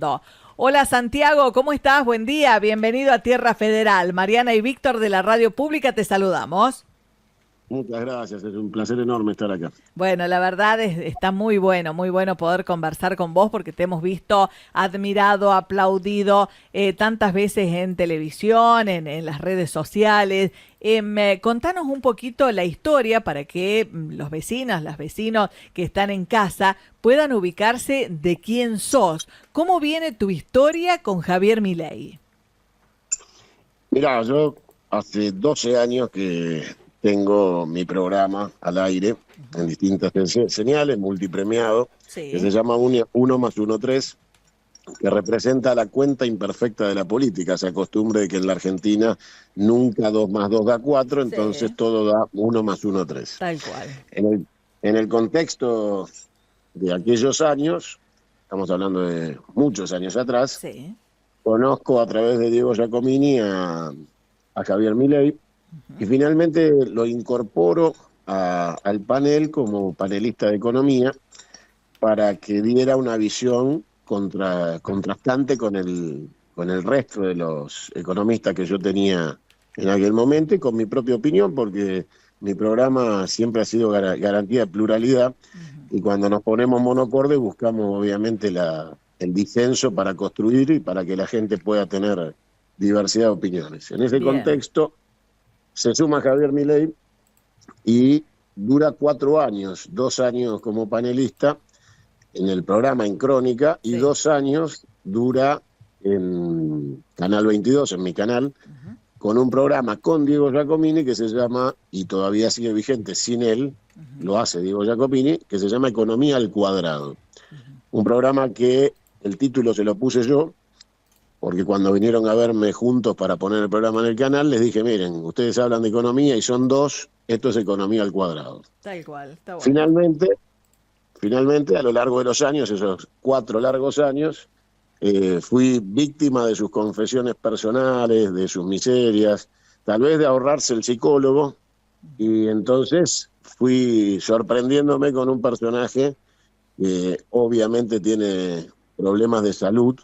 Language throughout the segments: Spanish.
No. Hola Santiago, ¿cómo estás? Buen día, bienvenido a Tierra Federal. Mariana y Víctor de la Radio Pública te saludamos. Muchas gracias, es un placer enorme estar acá. Bueno, la verdad está muy bueno poder conversar con vos porque te hemos visto admirado, aplaudido tantas veces en televisión, en las redes sociales. Contanos un poquito la historia para que los vecinos, las vecinos que están en casa puedan ubicarse de quién sos. ¿Cómo viene tu historia con Javier Milei? Mirá, yo hace 12 años que tengo mi programa al aire en distintas señales, multipremiado, que se Sí, llama Uno más Uno Tres, que representa la cuenta imperfecta de la política, esa costumbre de que en la Argentina nunca 2 más 2 da 4, entonces sí, todo da uno más uno 3. tal cual. En el contexto de aquellos años, estamos hablando de muchos años atrás, Sí. conozco a través de Diego Giacomini a Javier Milei y Ujú. finalmente lo incorporo al panel como panelista de economía para que diera una visión contrastante con el resto de los economistas que yo tenía en aquel momento y con mi propia opinión, porque mi programa siempre ha sido garantía de pluralidad Ujú. y cuando nos ponemos monocorde buscamos obviamente el disenso para construir y para que la gente pueda tener diversidad de opiniones. En ese Bien. contexto se suma Javier Milei y dura 4 años, 2 años como panelista en el programa en Crónica y Sí. 2 años dura en Canal 22, en mi canal, Ujú. con un programa con Diego Giacomini que se llama, y todavía sigue vigente sin él, Ujú. lo hace Diego Giacomini, que se llama Economía al Cuadrado. Ujú. Un programa que el título se lo puse yo, porque cuando vinieron a verme juntos para poner el programa en el canal, les dije, miren, ustedes hablan de economía y son dos, esto es Economía al Cuadrado. Tal cual, está bueno. Finalmente, finalmente, a lo largo de los años, esos 4 largos años, fui víctima de sus confesiones personales, de sus miserias, tal vez de ahorrarse el psicólogo, Ujú. y entonces fui sorprendiéndome con un personaje que obviamente tiene problemas de salud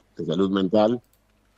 mental,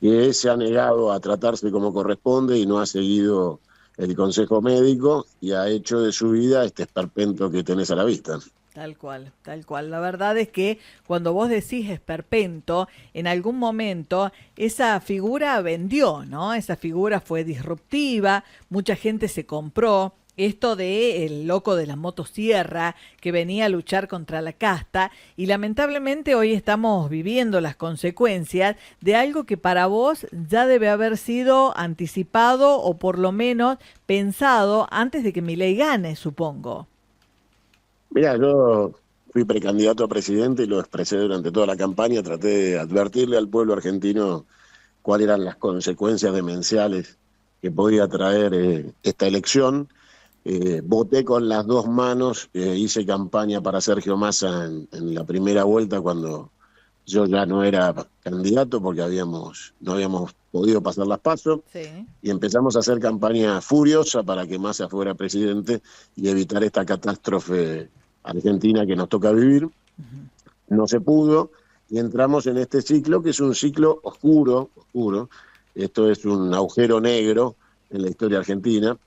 que se ha negado a tratarse como corresponde y no ha seguido el consejo médico y ha hecho de su vida este esperpento que tenés a la vista. Tal cual, tal cual. La verdad es que cuando vos decís esperpento, en algún momento esa figura vendió, ¿no? Esa figura fue disruptiva, mucha gente se compró. Esto de el loco de la motosierra que venía a luchar contra la casta y lamentablemente hoy estamos viviendo las consecuencias de algo que para vos ya debe haber sido anticipado o por lo menos pensado antes de que Milei gane, supongo. Mira, yo fui precandidato a presidente y lo expresé durante toda la campaña, traté de advertirle al pueblo argentino cuáles eran las consecuencias demenciales que podía traer esta elección. Voté con las dos manos, hice campaña para Sergio Massa en la primera vuelta cuando yo ya no era candidato porque no habíamos podido pasar las pasos Sí. y empezamos a hacer campaña furiosa para que Massa fuera presidente y evitar esta catástrofe argentina que nos toca vivir. Ujú. No se pudo y entramos en este ciclo que es un ciclo oscuro, oscuro. Esto es un agujero negro en la historia argentina,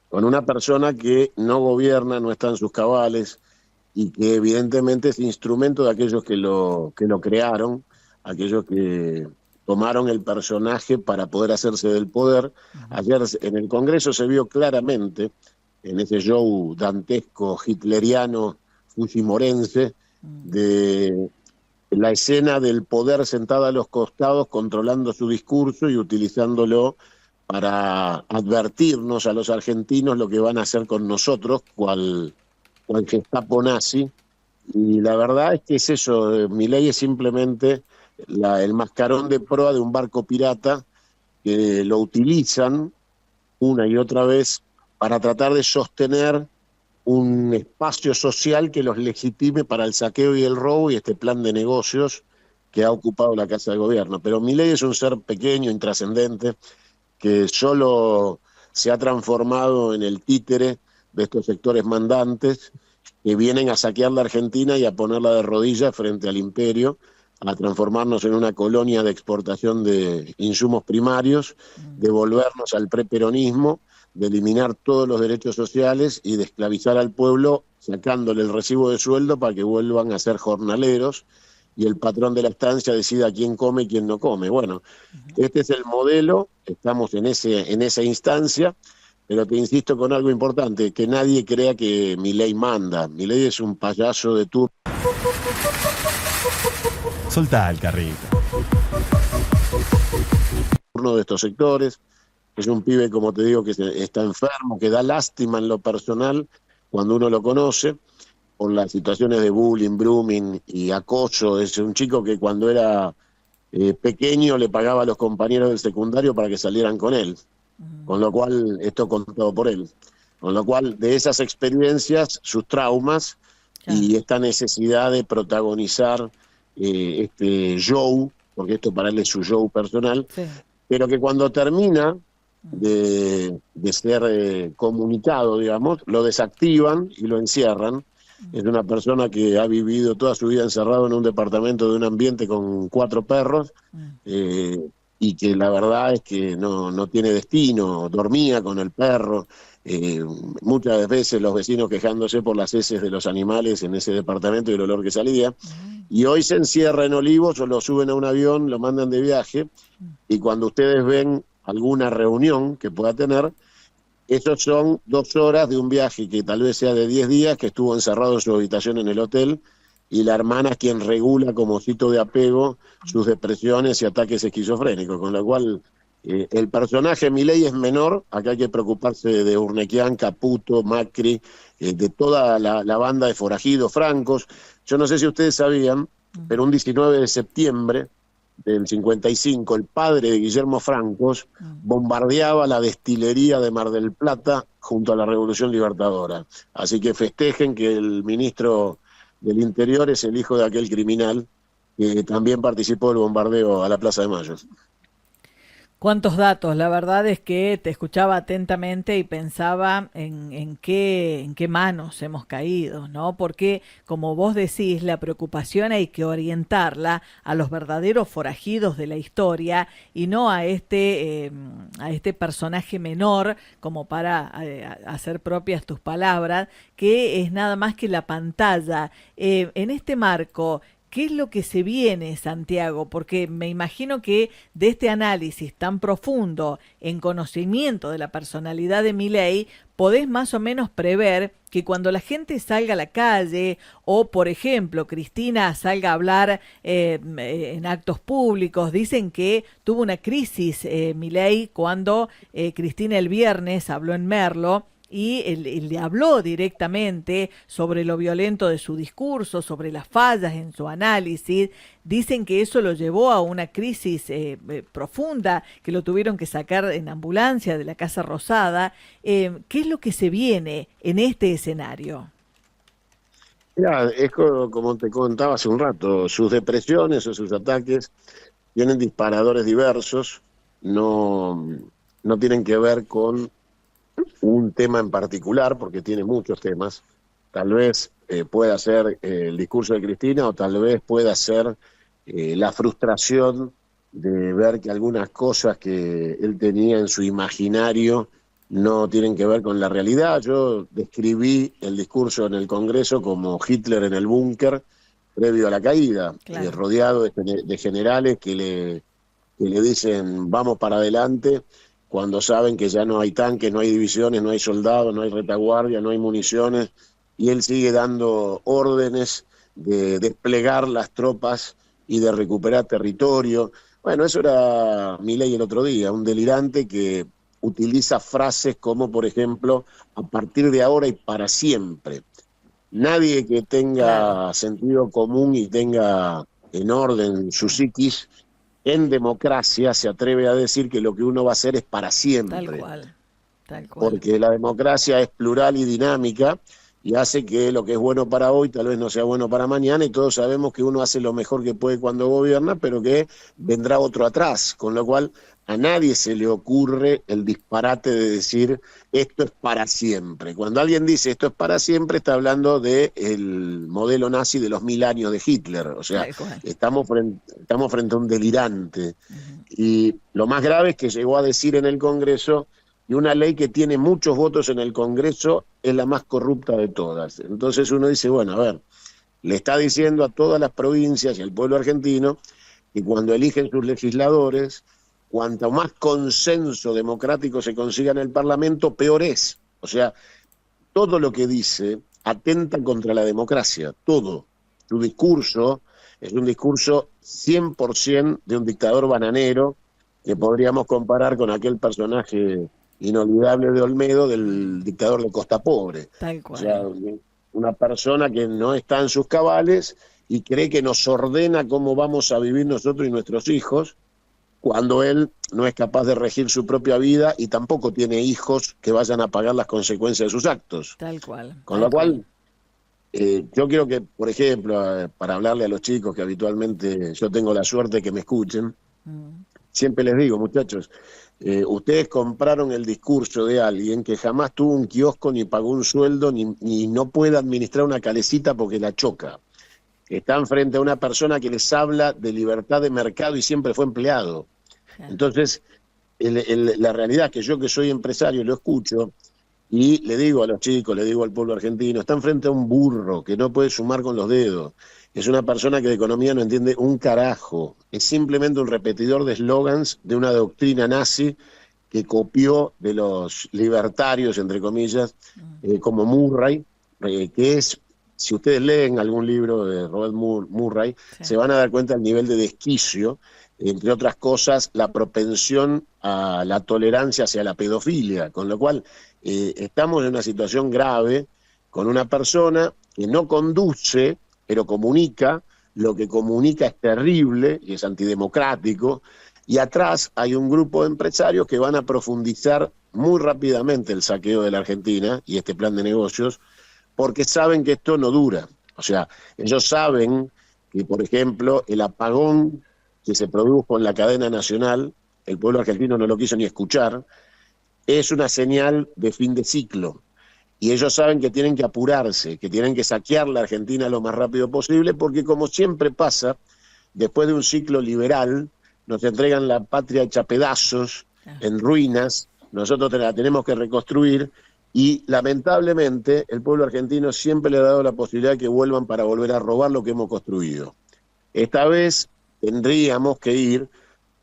con una persona que no gobierna, no está en sus cabales y que evidentemente es instrumento de aquellos que lo crearon, aquellos que tomaron el personaje para poder hacerse del poder. Ujú. Ayer en el Congreso se vio claramente, en ese show dantesco, hitleriano, fujimorense, Mm. de la escena del poder sentada a los costados, controlando su discurso y utilizándolo para advertirnos a los argentinos lo que van a hacer con nosotros, cual Gestapo nazi. Y la verdad es que es eso, Milei es simplemente el mascarón de proa de un barco pirata que lo utilizan una y otra vez para tratar de sostener un espacio social que los legitime para el saqueo y el robo y este plan de negocios que ha ocupado la Casa de Gobierno. Pero Milei es un ser pequeño, intrascendente, que solo se ha transformado en el títere de estos sectores mandantes que vienen a saquear la Argentina y a ponerla de rodillas frente al imperio, a transformarnos en una colonia de exportación de insumos primarios, de volvernos al preperonismo, de eliminar todos los derechos sociales y de esclavizar al pueblo sacándole el recibo de sueldo para que vuelvan a ser jornaleros y el patrón de la estancia decida quién come y quién no come. Bueno, este es el modelo, estamos en esa instancia, pero te insisto con algo importante, que nadie crea que Milei manda. Milei es un payaso de turno. Soltá el carrito. De estos sectores, es un pibe, como te digo, que está enfermo, que da lástima en lo personal cuando uno lo conoce, por las situaciones de bullying, grooming y acoso. Es un chico que cuando era pequeño le pagaba a los compañeros del secundario para que salieran con él, con lo cual, esto contado por él, con lo cual de esas experiencias, sus traumas y esta necesidad de protagonizar este show, porque esto para él es su show personal, pero que cuando termina de ser comunicado, digamos, lo desactivan y lo encierran. Es una persona que ha vivido toda su vida encerrado en un departamento de un ambiente con 4 perros y que la verdad es que no tiene destino, dormía con el perro. Muchas veces los vecinos quejándose por las heces de los animales en ese departamento y el olor que salía. Y hoy se encierra en Olivos, o lo suben a un avión, lo mandan de viaje, y cuando ustedes ven alguna reunión que pueda tener, esos son 2 horas de un viaje que tal vez sea de 10 días, que estuvo encerrado en su habitación en el hotel, y la hermana es quien regula como sitio de apego sus depresiones y ataques esquizofrénicos, con lo cual el personaje Milei es menor. Acá hay que preocuparse de Urnequian, Caputo, Macri, de toda la banda de forajidos francos. Yo no sé si ustedes sabían, pero un 19 de septiembre del 55, el padre de Guillermo Francos bombardeaba la destilería de Mar del Plata junto a la Revolución Libertadora. Así que festejen que el ministro del Interior es el hijo de aquel criminal que también participó del bombardeo a la Plaza de Mayo. Cuántos datos, la verdad es que te escuchaba atentamente y pensaba en qué manos hemos caído, ¿no? Porque, como vos decís, la preocupación hay que orientarla a los verdaderos forajidos de la historia y no a este personaje menor, como para hacer propias tus palabras, que es nada más que la pantalla. En este marco, ¿qué es lo que se viene, Santiago? Porque me imagino que de este análisis tan profundo en conocimiento de la personalidad de Milei, podés más o menos prever que cuando la gente salga a la calle o, por ejemplo, Cristina salga a hablar en actos públicos, dicen que tuvo una crisis Milei cuando Cristina el viernes habló en Merlo, y él le habló directamente sobre lo violento de su discurso, sobre las fallas en su análisis. Dicen que eso lo llevó a una crisis profunda, que lo tuvieron que sacar en ambulancia de la Casa Rosada. ¿Qué es lo que se viene en este escenario? Mira, es como te contaba hace un rato, sus depresiones o sus ataques tienen disparadores diversos, no tienen que ver con un tema en particular, porque tiene muchos temas. Tal vez pueda ser el discurso de Cristina, o tal vez pueda ser la frustración de ver que algunas cosas que él tenía en su imaginario no tienen que ver con la realidad. Yo describí el discurso en el Congreso como Hitler en el búnker previo a la caída, Claro. Rodeado de generales que le dicen vamos para adelante, cuando saben que ya no hay tanques, no hay divisiones, no hay soldados, no hay retaguardia, no hay municiones, y él sigue dando órdenes de desplegar las tropas y de recuperar territorio. Bueno, eso era Milei el otro día, un delirante que utiliza frases como, por ejemplo, a partir de ahora y para siempre. Nadie que tenga sentido común y tenga en orden su psiquis, en democracia se atreve a decir que lo que uno va a hacer es para siempre. Tal cual. Porque la democracia es plural y dinámica y hace que lo que es bueno para hoy tal vez no sea bueno para mañana, y todos sabemos que uno hace lo mejor que puede cuando gobierna, pero que vendrá otro atrás, con lo cual a nadie se le ocurre el disparate de decir esto es para siempre. Cuando alguien dice esto es para siempre, está hablando del modelo nazi de los 1000 años de Hitler. O sea, estamos frente a un delirante. Y lo más grave es que llegó a decir en el Congreso que una ley que tiene muchos votos en el Congreso es la más corrupta de todas. Entonces uno dice, bueno, a ver, le está diciendo a todas las provincias y al pueblo argentino que cuando eligen sus legisladores, cuanto más consenso democrático se consiga en el Parlamento, peor es. O sea, todo lo que dice atenta contra la democracia, todo. Su discurso es un discurso 100% de un dictador bananero que podríamos comparar con aquel personaje inolvidable de Olmedo del dictador de Costa Pobre. Tal cual. O sea, una persona que no está en sus cabales y cree que nos ordena cómo vamos a vivir nosotros y nuestros hijos, cuando él no es capaz de regir su propia vida y tampoco tiene hijos que vayan a pagar las consecuencias de sus actos. Tal cual. Con lo cual, yo quiero que, por ejemplo, para hablarle a los chicos que habitualmente yo tengo la suerte de que me escuchen, siempre les digo, muchachos, ustedes compraron el discurso de alguien que jamás tuvo un kiosco, ni pagó un sueldo, ni no puede administrar una calecita porque la choca. Están frente a una persona que les habla de libertad de mercado y siempre fue empleado. Entonces, la realidad es que yo, que soy empresario, lo escucho y le digo a los chicos, le digo al pueblo argentino, están frente a un burro que no puede sumar con los dedos. Es una persona que de economía no entiende un carajo. Es simplemente un repetidor de eslogans de una doctrina nazi que copió de los libertarios, entre comillas, como Murray, que es... Si ustedes leen algún libro de Robert Murray, se van a dar cuenta del nivel de desquicio, entre otras cosas, la propensión a la tolerancia hacia la pedofilia, con lo cual estamos en una situación grave con una persona que no conduce, pero comunica. Lo que comunica es terrible y es antidemocrático, y atrás hay un grupo de empresarios que van a profundizar muy rápidamente el saqueo de la Argentina y este plan de negocios, porque saben que esto no dura. O sea, ellos saben que, por ejemplo, el apagón que se produjo en la cadena nacional, el pueblo argentino no lo quiso ni escuchar, es una señal de fin de ciclo. Y ellos saben que tienen que apurarse, que tienen que saquear la Argentina lo más rápido posible, porque como siempre pasa, después de un ciclo liberal, nos entregan la patria hecha pedazos, en ruinas, nosotros la tenemos que reconstruir. Y lamentablemente el pueblo argentino siempre le ha dado la posibilidad de que vuelvan para volver a robar lo que hemos construido. Esta vez tendríamos que ir,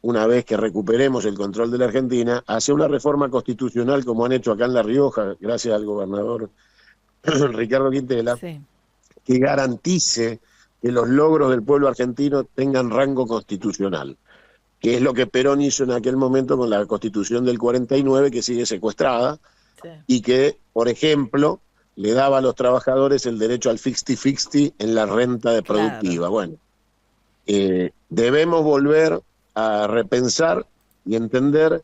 una vez que recuperemos el control de la Argentina, hacia una reforma constitucional como han hecho acá en La Rioja, gracias al gobernador Ricardo Quintela, que garantice que los logros del pueblo argentino tengan rango constitucional, que es lo que Perón hizo en aquel momento con la Constitución del 49, que sigue secuestrada, y que, por ejemplo, le daba a los trabajadores el derecho al 50-50 en la renta de productiva. Bueno, debemos volver a repensar y entender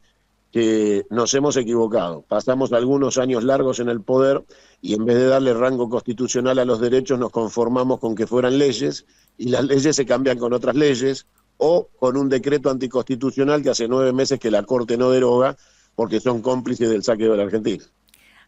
que nos hemos equivocado. Pasamos algunos años largos en el poder y en vez de darle rango constitucional a los derechos nos conformamos con que fueran leyes, y las leyes se cambian con otras leyes o con un decreto anticonstitucional que hace 9 meses que la Corte no deroga, porque son cómplices del saqueo de la Argentina.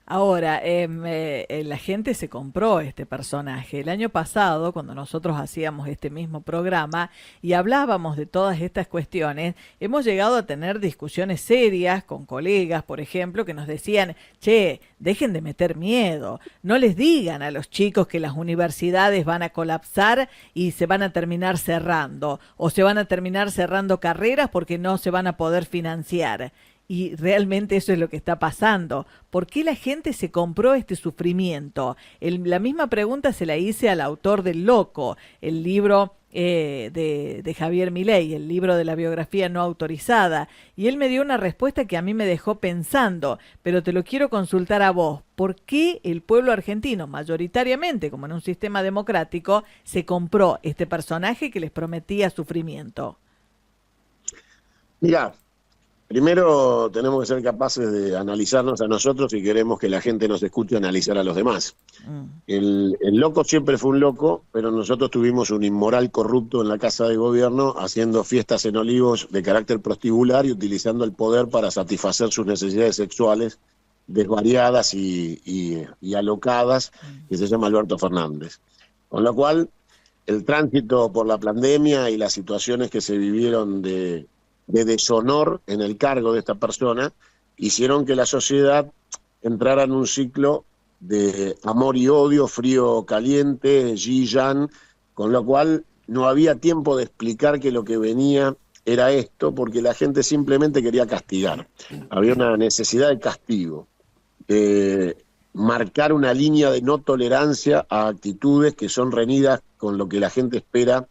Ahora, la gente se compró este personaje. El año pasado, cuando nosotros hacíamos este mismo programa y hablábamos de todas estas cuestiones, hemos llegado a tener discusiones serias con colegas, por ejemplo, que nos decían, che, dejen de meter miedo, no les digan a los chicos que las universidades van a colapsar y se van a terminar cerrando, o se van a terminar cerrando carreras porque no se van a poder financiar. Y realmente eso es lo que está pasando. ¿Por qué la gente se compró este sufrimiento? La misma pregunta se la hice al autor del Loco, el libro de Javier Milei, el libro de la biografía no autorizada. Y él me dio una respuesta que a mí me dejó pensando, pero te lo quiero consultar a vos. ¿Por qué el pueblo argentino, mayoritariamente, como en un sistema democrático, se compró este personaje que les prometía sufrimiento? Mirá, Primero tenemos que ser capaces de analizarnos a nosotros y queremos que la gente nos escuche analizar a los demás. El loco siempre fue un loco, pero nosotros tuvimos un inmoral corrupto en la Casa de Gobierno haciendo fiestas en Olivos de carácter prostibular y utilizando el poder para satisfacer sus necesidades sexuales desvariadas y alocadas, que se llama Alberto Fernández. Con lo cual, el tránsito por la pandemia y las situaciones que se vivieron de deshonor en el cargo de esta persona hicieron que la sociedad entrara en un ciclo de amor y odio, frío caliente, yin-yang, con lo cual no había tiempo de explicar que lo que venía era esto, porque la gente simplemente quería castigar. Había una necesidad de castigo, de marcar una línea de no tolerancia a actitudes que son reñidas con lo que la gente espera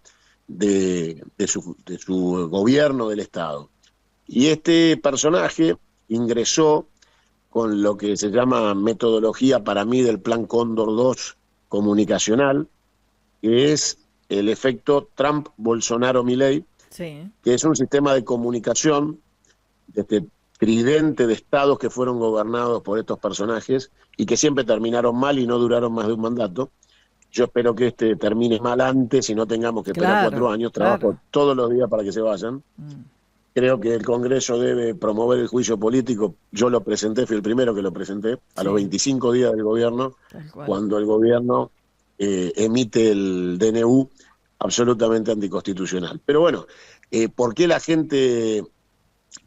de su gobierno del Estado. Y este personaje ingresó con lo que se llama metodología para mí del Plan Cóndor 2 comunicacional, que es el efecto Trump-Bolsonaro-Milei, Sí. que es un sistema de comunicación de este tridente de estados que fueron gobernados por estos personajes y que siempre terminaron mal y no duraron más de un mandato. Yo espero que este termine mal antes y no tengamos que esperar 4 años. Trabajo todos los días para que se vayan. Creo que el Congreso debe promover el juicio político. Yo lo presenté, fui el primero que lo presenté, a los 25 días del gobierno, cuando el gobierno emite el DNU absolutamente anticonstitucional. Pero bueno, ¿por qué la gente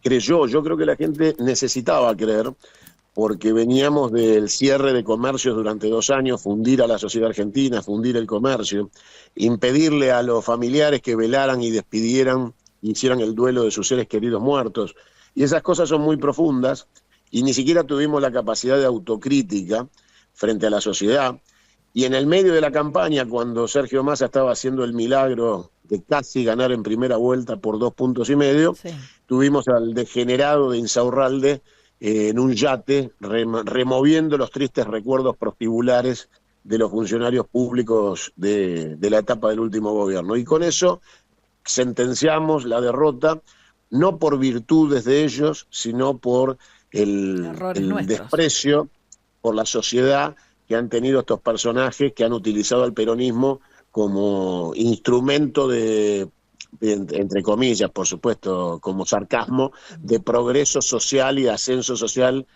creyó? Yo creo que la gente necesitaba creer, porque veníamos del cierre de comercios durante 2 años, fundir a la sociedad argentina, fundir el comercio, impedirle a los familiares que velaran y despidieran, hicieran el duelo de sus seres queridos muertos. Y esas cosas son muy profundas y ni siquiera tuvimos la capacidad de autocrítica frente a la sociedad. Y en el medio de la campaña, cuando Sergio Massa estaba haciendo el milagro de casi ganar en primera vuelta por 2,5 puntos, tuvimos al degenerado de Insaurralde en un yate, removiendo los tristes recuerdos prostibulares de los funcionarios públicos de la etapa del último gobierno. Y con eso sentenciamos la derrota, no por virtudes de ellos, sino por el desprecio por la sociedad que han tenido estos personajes que han utilizado al peronismo como instrumento de entre comillas, por supuesto, como sarcasmo, de progreso social y ascenso social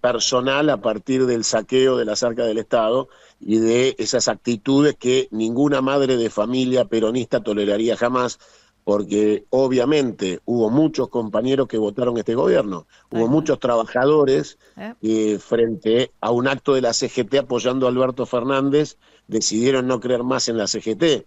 personal a partir del saqueo de las arcas del Estado y de esas actitudes que ninguna madre de familia peronista toleraría jamás, porque obviamente hubo muchos compañeros que votaron este gobierno, hubo muchos trabajadores frente a un acto de la CGT apoyando a Alberto Fernández, decidieron no creer más en la CGT.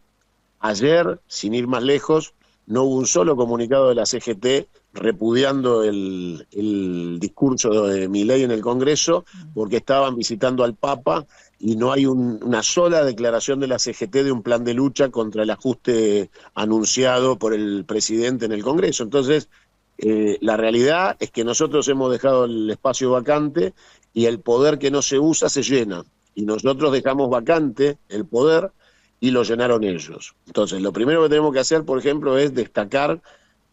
Ayer, sin ir más lejos, no hubo un solo comunicado de la CGT repudiando el discurso de Milei en el Congreso, porque estaban visitando al Papa y no hay una sola declaración de la CGT de un plan de lucha contra el ajuste anunciado por el presidente en el Congreso. Entonces, la realidad es que nosotros hemos dejado el espacio vacante y el poder que no se usa se llena. Y nosotros dejamos vacante el poder y lo llenaron ellos. Entonces, lo primero que tenemos que hacer, por ejemplo, es destacar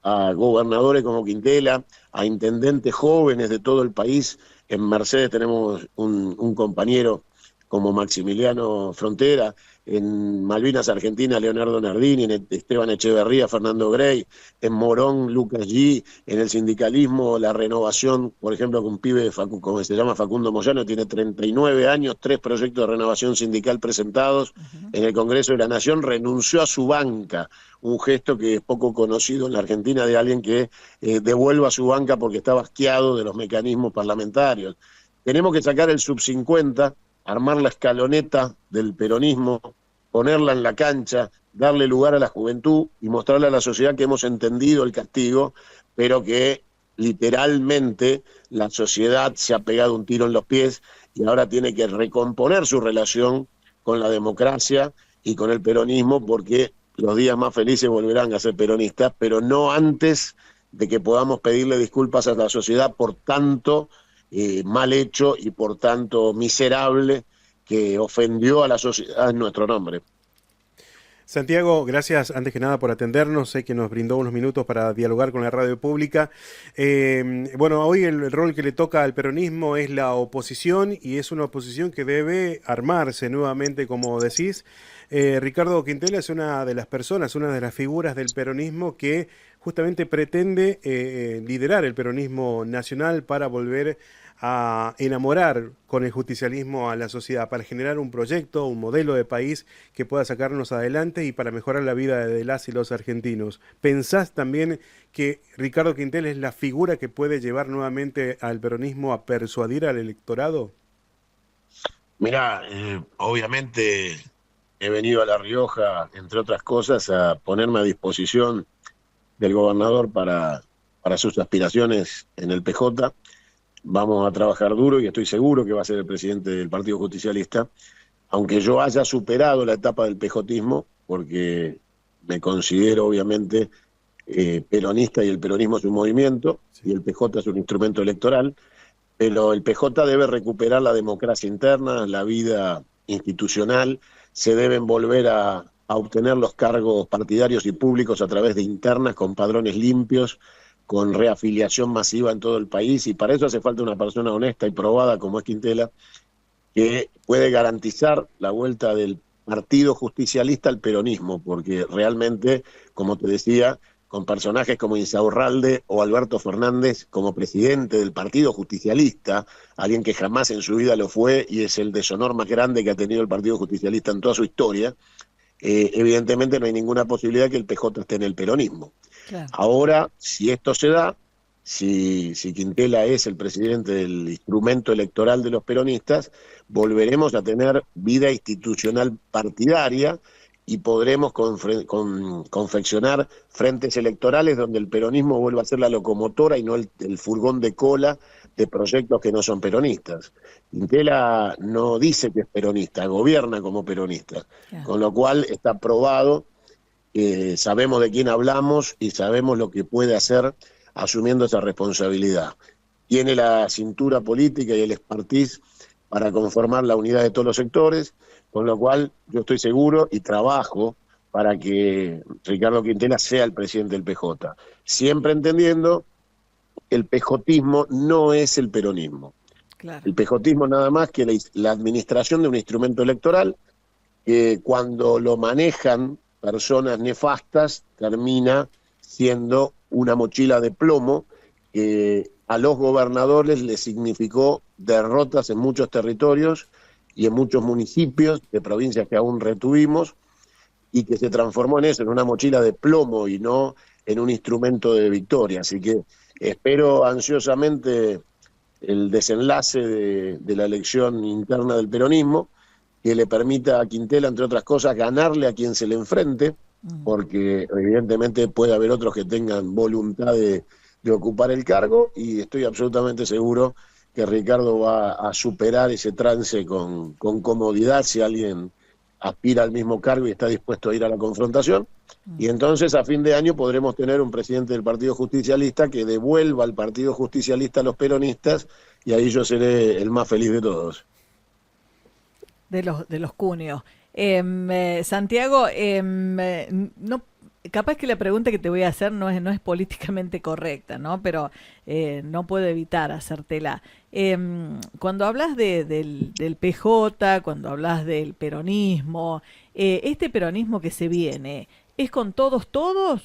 a gobernadores como Quintela, a intendentes jóvenes de todo el país. En Mercedes tenemos un compañero como Maximiliano Frontera, en Malvinas Argentina, Leonardo Nardini, en Esteban Echeverría, Fernando Grey, en Morón, Lucas G., en el sindicalismo, la renovación, por ejemplo, con un pibe, como se llama Facundo Moyano, tiene 39 años, 3 proyectos de renovación sindical presentados en el Congreso de la Nación, renunció a su banca, un gesto que es poco conocido en la Argentina de alguien que devuelva su banca porque está asqueado de los mecanismos parlamentarios. Tenemos que sacar el sub-50, armar la escaloneta del peronismo, ponerla en la cancha, darle lugar a la juventud y mostrarle a la sociedad que hemos entendido el castigo, pero que literalmente la sociedad se ha pegado un tiro en los pies y ahora tiene que recomponer su relación con la democracia y con el peronismo, porque los días más felices volverán a ser peronistas, pero no antes de que podamos pedirle disculpas a la sociedad por tanto mal hecho y por tanto miserable que ofendió a la sociedad en nuestro nombre. Santiago, gracias antes que nada por atendernos. Sé que nos brindó unos minutos para dialogar con la radio pública. Bueno, hoy el rol que le toca al peronismo es la oposición y es una oposición que debe armarse nuevamente, como decís. Ricardo Quintela es una de las personas, una de las figuras del peronismo que justamente pretende liderar el peronismo nacional para volver a enamorar con el justicialismo a la sociedad, para generar un proyecto, un modelo de país que pueda sacarnos adelante y para mejorar la vida de las y los argentinos. ¿Pensás también que Ricardo Quintela es la figura que puede llevar nuevamente al peronismo a persuadir al electorado? Mirá, obviamente he venido a La Rioja, entre otras cosas, a ponerme a disposición del gobernador para sus aspiraciones en el PJ. Vamos a trabajar duro y estoy seguro que va a ser el presidente del Partido Justicialista, aunque yo haya superado la etapa del pejotismo, porque me considero obviamente peronista y el peronismo es un movimiento y el PJ es un instrumento electoral, pero el PJ debe recuperar la democracia interna, la vida institucional, se deben volver a obtener los cargos partidarios y públicos a través de internas con padrones limpios, con reafiliación masiva en todo el país, y para eso hace falta una persona honesta y probada como es Quintela, que puede garantizar la vuelta del Partido Justicialista al peronismo, porque realmente, como te decía, con personajes como Insaurralde o Alberto Fernández como presidente del Partido Justicialista, alguien que jamás en su vida lo fue y es el deshonor más grande que ha tenido el Partido Justicialista en toda su historia, evidentemente no hay ninguna posibilidad que el PJ esté en el peronismo. Claro. Ahora, si esto se da, si Quintela es el presidente del instrumento electoral de los peronistas, volveremos a tener vida institucional partidaria y podremos confeccionar frentes electorales donde el peronismo vuelva a ser la locomotora y no el furgón de cola de proyectos que no son peronistas. Quintela no dice que es peronista, gobierna como peronista, claro. Con lo cual está probado, sabemos de quién hablamos y sabemos lo que puede hacer asumiendo esa responsabilidad. Tiene la cintura política y el expertise para conformar la unidad de todos los sectores, con lo cual yo estoy seguro y trabajo para que Ricardo Quintela sea el presidente del PJ, siempre entendiendo que el pejotismo no es el peronismo. Claro. El pejotismo nada más que la administración de un instrumento electoral que cuando lo manejan personas nefastas termina siendo una mochila de plomo que a los gobernadores les significó derrotas en muchos territorios y en muchos municipios de provincias que aún retuvimos, y que se transformó en eso, en una mochila de plomo y no en un instrumento de victoria. Así que espero ansiosamente el desenlace de la elección interna del peronismo, que le permita a Quintela, entre otras cosas, ganarle a quien se le enfrente, porque evidentemente puede haber otros que tengan voluntad de ocupar el cargo, y estoy absolutamente seguro que Ricardo va a superar ese trance con comodidad si alguien aspira al mismo cargo y está dispuesto a ir a la confrontación. Y entonces a fin de año podremos tener un presidente del Partido Justicialista que devuelva al Partido Justicialista a los peronistas, y ahí yo seré el más feliz de todos. De los cunios. Santiago, no, capaz que la pregunta que te voy a hacer no es políticamente correcta, ¿no? Pero no puedo evitar hacértela. Cuando hablas del PJ, cuando hablas del peronismo, este peronismo que se viene, ¿es con todos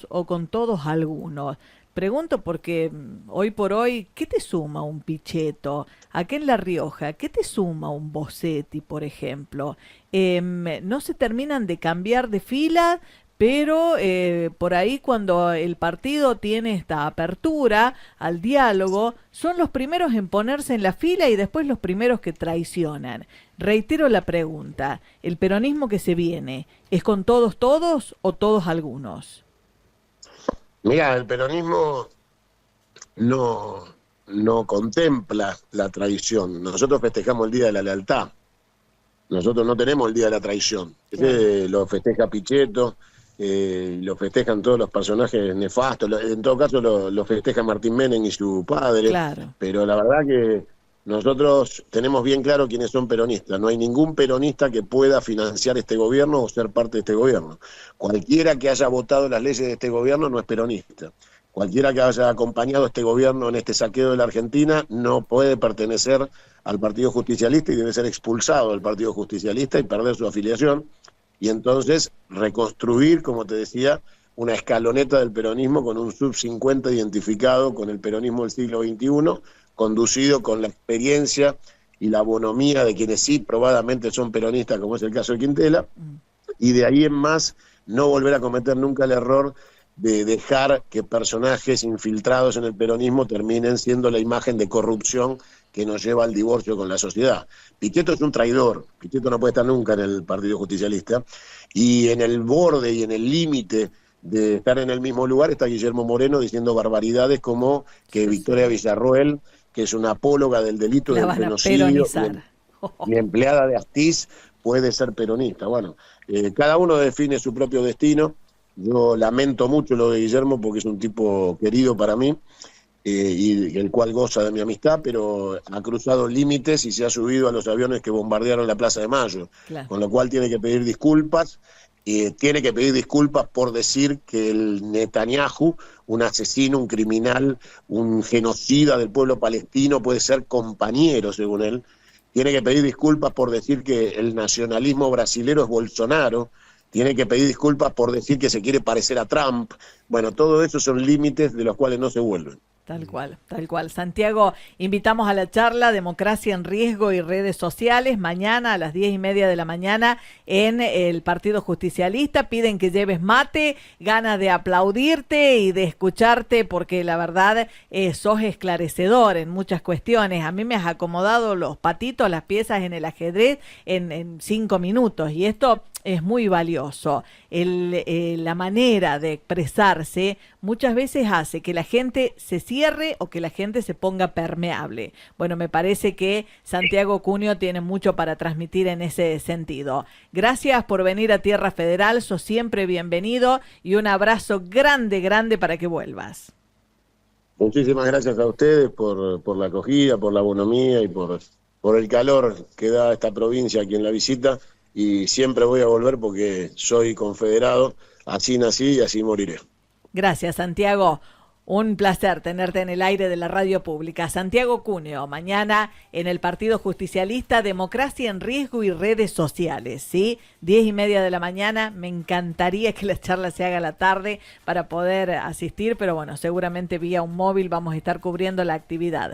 o con todos algunos? Pregunto porque hoy por hoy, ¿qué te suma un Pichetto? Acá en La Rioja, ¿qué te suma un Bossetti, por ejemplo? No se terminan de cambiar de fila, pero por ahí cuando el partido tiene esta apertura al diálogo, son los primeros en ponerse en la fila y después los primeros que traicionan. Reitero la pregunta, ¿el peronismo que se viene es con todos o todos algunos? Mira, el peronismo no contempla la traición. Nosotros festejamos el Día de la Lealtad. Nosotros no tenemos el Día de la Traición. Claro. Lo festeja Pichetto, lo festejan todos los personajes nefastos. En todo caso lo festeja Martín Menem y su padre. Claro. Pero la verdad que Nosotros tenemos bien claro quiénes son peronistas. No hay ningún peronista que pueda financiar este gobierno o ser parte de este gobierno. Cualquiera que haya votado las leyes de este gobierno no es peronista. Cualquiera que haya acompañado a este gobierno en este saqueo de la Argentina no puede pertenecer al Partido Justicialista y debe ser expulsado del Partido Justicialista y perder su afiliación. Y entonces reconstruir, como te decía, una escaloneta del peronismo con un sub-50 identificado con el peronismo del siglo XXI, conducido con la experiencia y la bonomía de quienes sí probadamente son peronistas, como es el caso de Quintela, y de ahí en más no volver a cometer nunca el error de dejar que personajes infiltrados en el peronismo terminen siendo la imagen de corrupción que nos lleva al divorcio con la sociedad. Pichetto es un traidor, Pichetto no puede estar nunca en el Partido Justicialista, y en el borde y en el límite de estar en el mismo lugar está Guillermo Moreno diciendo barbaridades como que Victoria Villarroel, que es una apóloga del delito La del van a genocidio peronizar. y empleada de Astiz, puede ser peronista. Bueno, cada uno define su propio destino. Yo lamento mucho lo de Guillermo porque es un tipo querido para mí y el cual goza de mi amistad, pero ha cruzado límites y se ha subido a los aviones que bombardearon la Plaza de Mayo, Claro. con lo cual tiene que pedir disculpas. Tiene que pedir disculpas por decir que el Netanyahu, un asesino, un criminal, un genocida del pueblo palestino, puede ser compañero, según él. Tiene que pedir disculpas por decir que el nacionalismo brasilero es Bolsonaro. Tiene que pedir disculpas por decir que se quiere parecer a Trump. Bueno, todo eso son límites de los cuales no se vuelven. Tal cual, tal cual. Santiago, invitamos a la charla Democracia en Riesgo y Redes Sociales mañana a las 10:30 de la mañana en el Partido Justicialista. Piden que lleves mate, ganas de aplaudirte y de escucharte porque la verdad sos esclarecedor en muchas cuestiones. A mí me has acomodado los patitos, las piezas en el ajedrez en 5 minutos y esto es muy valioso. La manera de expresarse muchas veces hace que la gente se cierre o que la gente se ponga permeable. Bueno, me parece que Santiago Cunio tiene mucho para transmitir en ese sentido. Gracias por venir a Tierra Federal, sos siempre bienvenido y un abrazo grande, grande para que vuelvas. Muchísimas gracias a ustedes por la acogida, por la bonomía y por el calor que da esta provincia a quien la visita. Y siempre voy a volver porque soy confederado, así nací y así moriré. Gracias, Santiago. Un placer tenerte en el aire de la radio pública. Santiago Cuneo, mañana en el Partido Justicialista, Democracia en Riesgo y Redes Sociales, ¿sí? 10:30 de la mañana. Me encantaría que la charla se haga a la tarde para poder asistir, pero bueno, seguramente vía un móvil vamos a estar cubriendo la actividad.